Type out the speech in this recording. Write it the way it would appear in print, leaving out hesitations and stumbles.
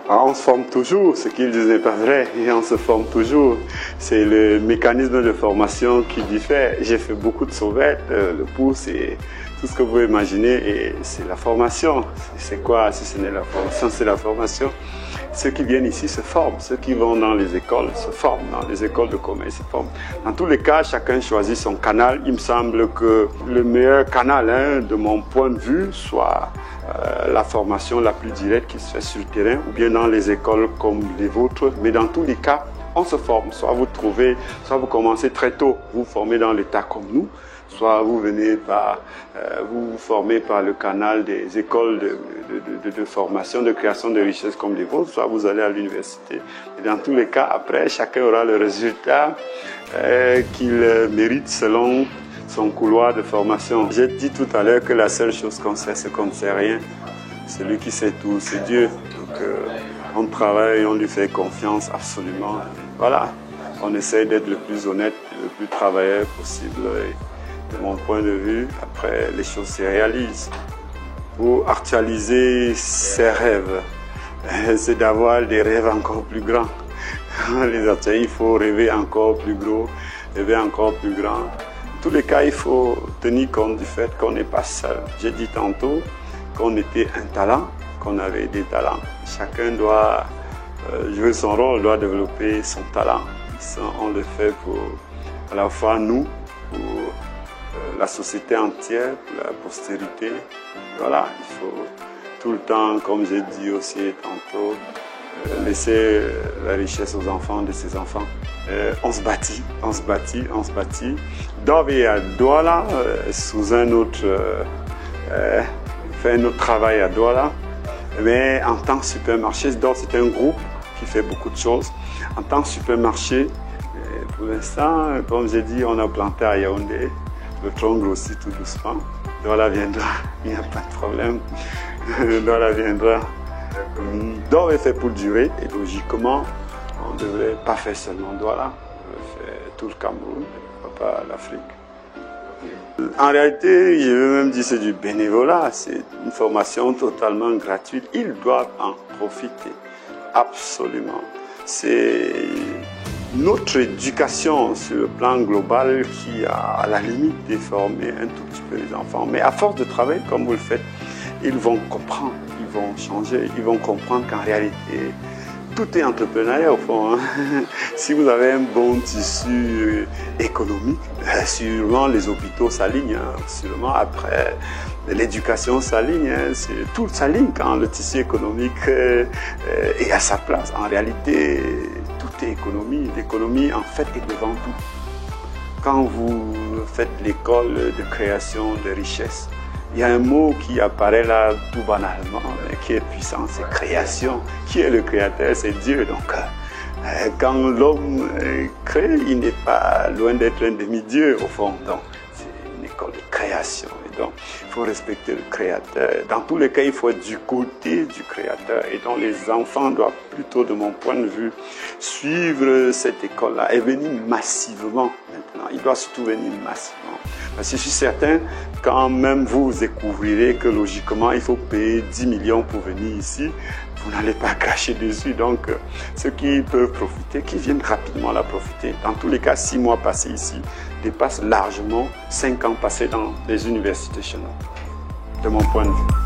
On se forme toujours, ce qu'ils disent n'est pas vrai, et on se forme toujours. C'est le mécanisme de formation qui diffère. J'ai fait beaucoup de sauvettes, le pouce et tout ce que vous imaginez, et c'est la formation. C'est quoi si ce n'est la formation? C'est la formation. Ceux qui viennent ici se forment, ceux qui vont dans les écoles se forment, dans les écoles de commerce se forment. Dans tous les cas, chacun choisit son canal. Il me semble que le meilleur canal, de mon point de vue, soit la formation la plus directe qui se fait sur le terrain ou bien dans les écoles comme les vôtres. Mais dans tous les cas, on se forme. Soit vous trouvez, soit vous commencez très tôt, vous vous formez dans l'État comme nous, soit vous venez par, vous vous formez par le canal des écoles de formation, de création de richesses comme les vôtres, soit vous allez à l'université. Et dans tous les cas, après, chacun aura le résultat qu'il mérite selon son couloir de formation. J'ai dit tout à l'heure que la seule chose qu'on sait, c'est qu'on ne sait rien. Celui qui sait tout, c'est Dieu. Donc, on travaille, on lui fait confiance absolument. Voilà, on essaie d'être le plus honnête, le plus travailleur possible. Et de mon point de vue, après, les choses se réalisent. Pour actualiser ses rêves, c'est d'avoir des rêves encore plus grands. Il faut rêver encore plus gros, rêver encore plus grand. Dans tous les cas, il faut tenir compte du fait qu'on n'est pas seul. J'ai dit tantôt qu'on était un talent, qu'on avait des talents. Chacun doit jouer son rôle, doit développer son talent. On le fait pour à la fois nous, pour la société entière, pour la postérité. Voilà, il faut tout le temps, comme j'ai dit aussi tantôt, laisser la richesse aux enfants de ses enfants. On se bâtit, on se bâtit, on se bâtit. Dove à Douala, sous un autre, fait un autre travail à Douala. Mais en tant que supermarché, Dove c'est un groupe qui fait beaucoup de choses. En tant que supermarché, pour l'instant, comme j'ai dit, on a planté à Yaoundé. Le tronc grossit tout doucement. Douala viendra, il n'y a pas de problème. Douala viendra. Dove est fait pour durer et logiquement, on ne devrait pas faire seulement Douala, on devrait faire tout le Cameroun, pas l'Afrique. En réalité, je veux même dire que c'est du bénévolat, c'est une formation totalement gratuite. Ils doivent en profiter, absolument. C'est notre éducation sur le plan global qui a à la limite déformé un tout petit peu les enfants. Mais à force de travail, comme vous le faites, ils vont comprendre, ils vont changer, ils vont comprendre qu'en réalité, tout est entrepreneuriat au fond. Si vous avez un bon tissu économique, sûrement les hôpitaux s'alignent, sûrement après l'éducation s'aligne, tout s'aligne quand le tissu économique est à sa place. En réalité, tout est économie. L'économie, en fait, est devant tout. Quand vous faites l'école de création de richesses, il y a un mot qui apparaît là tout banalement, qui est puissant, c'est création. Qui est le créateur? C'est Dieu. Donc, quand l'homme crée, il n'est pas loin d'être un demi-dieu au fond. Donc, c'est une école de création. Et donc, il faut respecter le créateur. Dans tous les cas, il faut être du côté du créateur. Et donc, les enfants doivent plutôt, de mon point de vue, suivre cette école-là et venir massivement maintenant. Il doit surtout venir massivement. Parce que je suis certain, quand même vous découvrirez que logiquement, il faut payer 10 millions pour venir ici, vous n'allez pas cracher dessus. Donc, ceux qui peuvent profiter, qui viennent rapidement la profiter. Dans tous les cas, 6 mois passés ici dépassent largement 5 ans passés dans les universités chez nous, de mon point de vue.